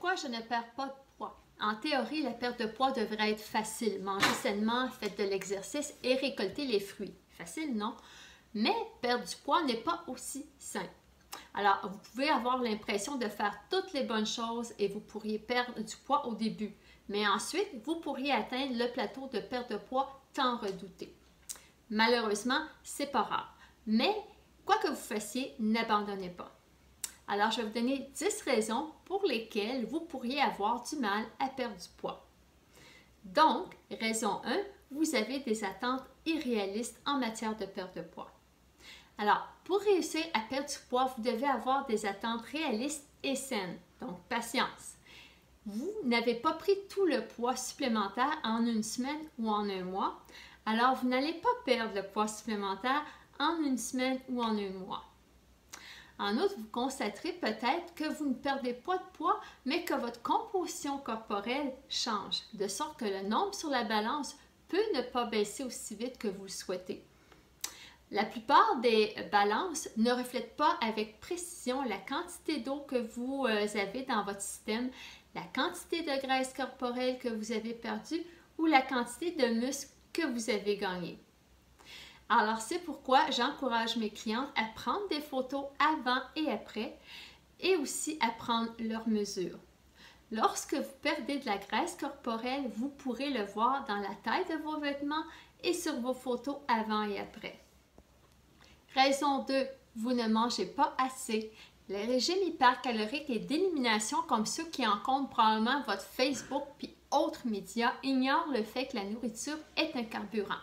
pourquoi je ne perds pas de poids? En théorie, la perte de poids devrait être facile. Manger sainement, faites de l'exercice et récoltez les fruits. Facile, non? Mais perdre du poids n'est pas aussi simple. Alors, vous pouvez avoir l'impression de faire toutes les bonnes choses et vous pourriez perdre du poids au début. Mais ensuite, vous pourriez atteindre le plateau de perte de poids tant redouté. Malheureusement, c'est pas rare. Mais, quoi que vous fassiez, n'abandonnez pas. Alors, je vais vous donner 10 raisons pour lesquelles vous pourriez avoir du mal à perdre du poids. Donc, raison 1, vous avez des attentes irréalistes en matière de perte de poids. Alors, pour réussir à perdre du poids, vous devez avoir des attentes réalistes et saines. Donc, patience. Vous n'avez pas pris tout le poids supplémentaire en une semaine ou en un mois, alors vous n'allez pas perdre le poids supplémentaire en une semaine ou en un mois. En outre, vous constaterez peut-être que vous ne perdez pas de poids, mais que votre composition corporelle change, de sorte que le nombre sur la balance peut ne pas baisser aussi vite que vous le souhaitez. La plupart des balances ne reflètent pas avec précision la quantité d'eau que vous avez dans votre système, la quantité de graisse corporelle que vous avez perdue ou la quantité de muscles que vous avez gagné. Alors, c'est pourquoi j'encourage mes clientes à prendre des photos avant et après et aussi à prendre leurs mesures. Lorsque vous perdez de la graisse corporelle, vous pourrez le voir dans la taille de vos vêtements et sur vos photos avant et après. Raison 2, vous ne mangez pas assez. Les régimes hypercaloriques et d'élimination comme ceux qui encombrent probablement votre Facebook puis autres médias ignorent le fait que la nourriture est un carburant.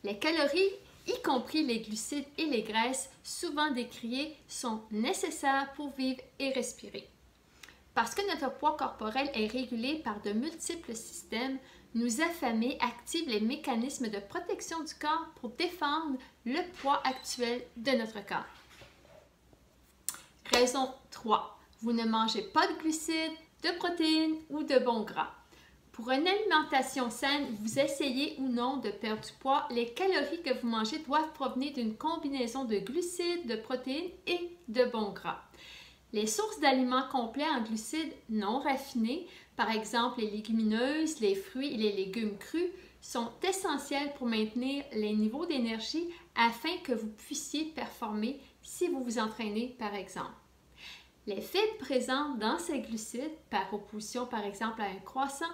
Les calories, y compris les glucides et les graisses, souvent décriées, sont nécessaires pour vivre et respirer. Parce que notre poids corporel est régulé par de multiples systèmes, nous affamer active les mécanismes de protection du corps pour défendre le poids actuel de notre corps. Raison 3. Vous ne mangez pas de glucides, de protéines ou de bons gras. Pour une alimentation saine, vous essayez ou non de perdre du poids, les calories que vous mangez doivent provenir d'une combinaison de glucides, de protéines et de bons gras. Les sources d'aliments complets en glucides non raffinés, par exemple les légumineuses, les fruits et les légumes crus, sont essentielles pour maintenir les niveaux d'énergie afin que vous puissiez performer si vous vous entraînez, par exemple. Les fibres présentes dans ces glucides, par opposition par exemple à un croissant,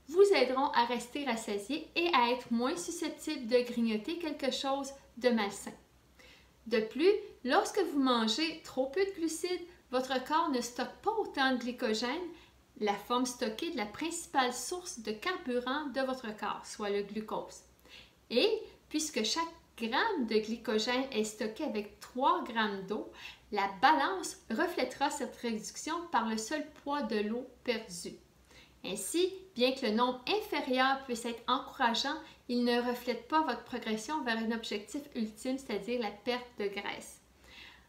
vous aideront à rester rassasié et à être moins susceptible de grignoter quelque chose de malsain. De plus, lorsque vous mangez trop peu de glucides, votre corps ne stocke pas autant de glycogène, la forme stockée de la principale source de carburant de votre corps, soit le glucose. Et puisque chaque gramme de glycogène est stocké avec 3 grammes d'eau, la balance reflètera cette réduction par le seul poids de l'eau perdue. Ainsi, bien que le nombre inférieur puisse être encourageant, il ne reflète pas votre progression vers un objectif ultime, c'est-à-dire la perte de graisse.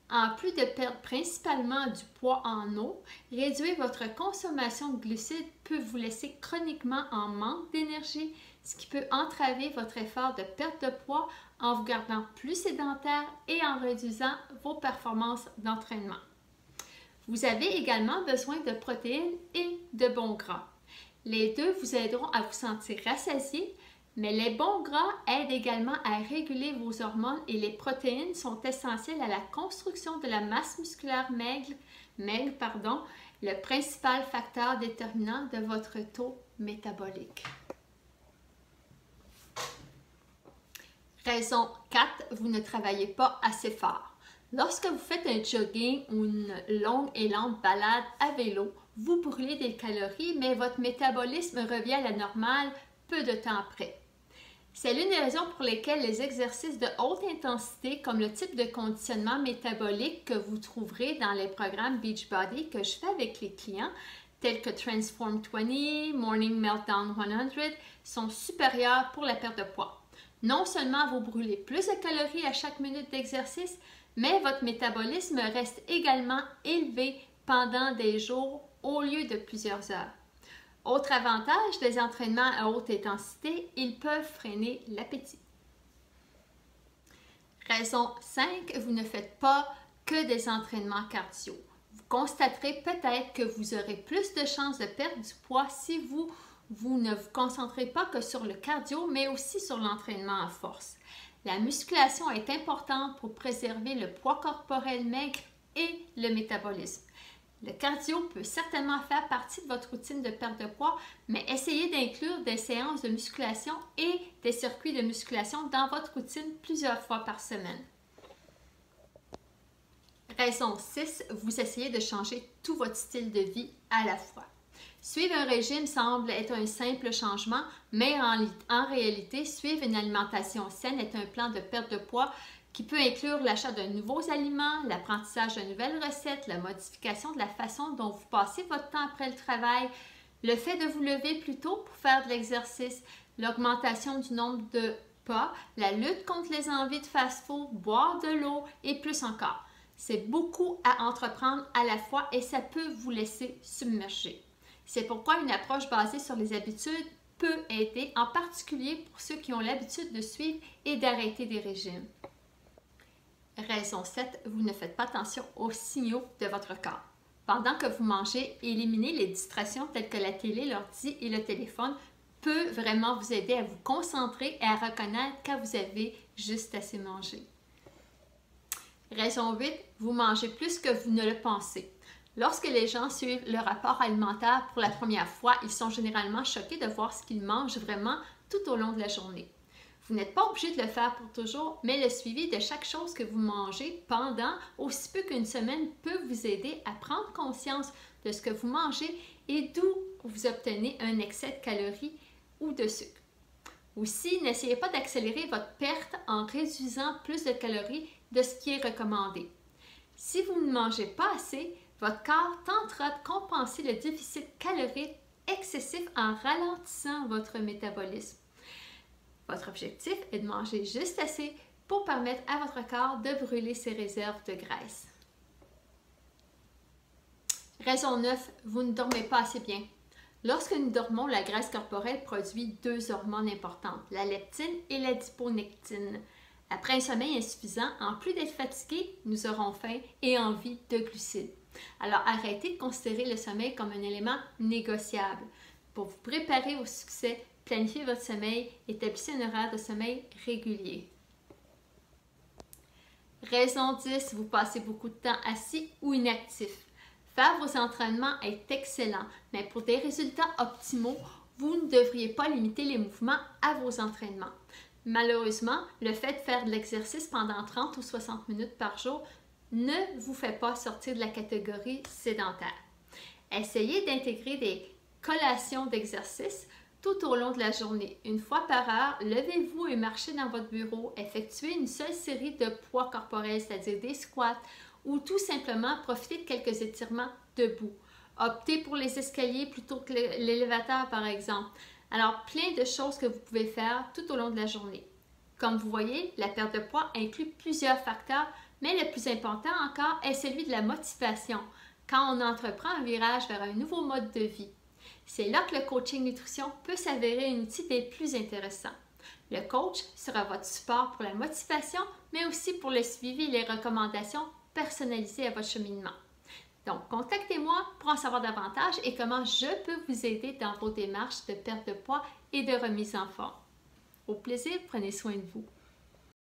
En plus de perdre principalement du poids en eau, réduire votre consommation de glucides peut vous laisser chroniquement en manque d'énergie, ce qui peut entraver votre effort de perte de poids en vous gardant plus sédentaire et en réduisant vos performances d'entraînement. Vous avez également besoin de protéines et de bons gras. Les deux vous aideront à vous sentir rassasié, mais les bons gras aident également à réguler vos hormones et les protéines sont essentielles à la construction de la masse musculaire maigre, le principal facteur déterminant de votre taux métabolique. Raison 4, vous ne travaillez pas assez fort. Lorsque vous faites un jogging ou une longue et lente balade à vélo, vous brûlez des calories, mais votre métabolisme revient à la normale peu de temps après. C'est l'une des raisons pour lesquelles les exercices de haute intensité, comme le type de conditionnement métabolique que vous trouverez dans les programmes Beachbody que je fais avec les clients, tels que Transform 20, Morning Meltdown 100, sont supérieurs pour la perte de poids. Non seulement vous brûlez plus de calories à chaque minute d'exercice, mais votre métabolisme reste également élevé pendant des jours au lieu de plusieurs heures. Autre avantage des entraînements à haute intensité, ils peuvent freiner l'appétit. Raison 5, vous ne faites pas que des entraînements cardio. Vous constaterez peut-être que vous aurez plus de chances de perdre du poids si vous ne vous concentrez pas que sur le cardio, mais aussi sur l'entraînement à force. La musculation est importante pour préserver le poids corporel maigre et le métabolisme. Le cardio peut certainement faire partie de votre routine de perte de poids, mais essayez d'inclure des séances de musculation et des circuits de musculation dans votre routine plusieurs fois par semaine. Raison 6, vous essayez de changer tout votre style de vie à la fois. Suivre un régime semble être un simple changement, mais en réalité, suivre une alimentation saine est un plan de perte de poids qui peut inclure l'achat de nouveaux aliments, l'apprentissage de nouvelles recettes, la modification de la façon dont vous passez votre temps après le travail, le fait de vous lever plus tôt pour faire de l'exercice, l'augmentation du nombre de pas, la lutte contre les envies de fast-food, boire de l'eau et plus encore. C'est beaucoup à entreprendre à la fois et ça peut vous laisser submerger. C'est pourquoi une approche basée sur les habitudes peut aider, en particulier pour ceux qui ont l'habitude de suivre et d'arrêter des régimes. Raison 7, vous ne faites pas attention aux signaux de votre corps. Pendant que vous mangez, éliminer les distractions telles que la télé, l'ordi et le téléphone peut vraiment vous aider à vous concentrer et à reconnaître quand vous avez juste assez mangé. Raison 8, vous mangez plus que vous ne le pensez. Lorsque les gens suivent le rapport alimentaire pour la première fois, ils sont généralement choqués de voir ce qu'ils mangent vraiment tout au long de la journée. Vous n'êtes pas obligé de le faire pour toujours, mais le suivi de chaque chose que vous mangez pendant aussi peu qu'une semaine peut vous aider à prendre conscience de ce que vous mangez et d'où vous obtenez un excès de calories ou de sucre. Aussi, n'essayez pas d'accélérer votre perte en réduisant plus de calories de ce qui est recommandé. Si vous ne mangez pas assez, votre corps tentera de compenser le déficit calorique excessif en ralentissant votre métabolisme. Votre objectif est de manger juste assez pour permettre à votre corps de brûler ses réserves de graisse. Raison 9, vous ne dormez pas assez bien. Lorsque nous dormons, la graisse corporelle produit deux hormones importantes, la leptine et l'adiponectine. Après un sommeil insuffisant, en plus d'être fatigué, nous aurons faim et envie de glucides. Alors arrêtez de considérer le sommeil comme un élément négociable. Pour vous préparer au succès, planifiez votre sommeil, établissez un horaire de sommeil régulier. Raison 10, vous passez beaucoup de temps assis ou inactif. Faire vos entraînements est excellent, mais pour des résultats optimaux, vous ne devriez pas limiter les mouvements à vos entraînements. Malheureusement, le fait de faire de l'exercice pendant 30 ou 60 minutes par jour ne vous fait pas sortir de la catégorie sédentaire. Essayez d'intégrer des collations d'exercice tout au long de la journée. Une fois par heure, levez-vous et marchez dans votre bureau. Effectuez une seule série de poids corporels, c'est-à-dire des squats, ou tout simplement profitez de quelques étirements debout. Optez pour les escaliers plutôt que l'élévateur, par exemple. Alors, plein de choses que vous pouvez faire tout au long de la journée. Comme vous voyez, la perte de poids inclut plusieurs facteurs, mais le plus important encore est celui de la motivation, quand on entreprend un virage vers un nouveau mode de vie. C'est là que le coaching nutrition peut s'avérer un outil des plus intéressants. Le coach sera votre support pour la motivation, mais aussi pour le suivi et les recommandations personnalisées à votre cheminement. Donc, contactez-moi pour en savoir davantage et comment je peux vous aider dans vos démarches de perte de poids et de remise en forme. Au plaisir, prenez soin de vous.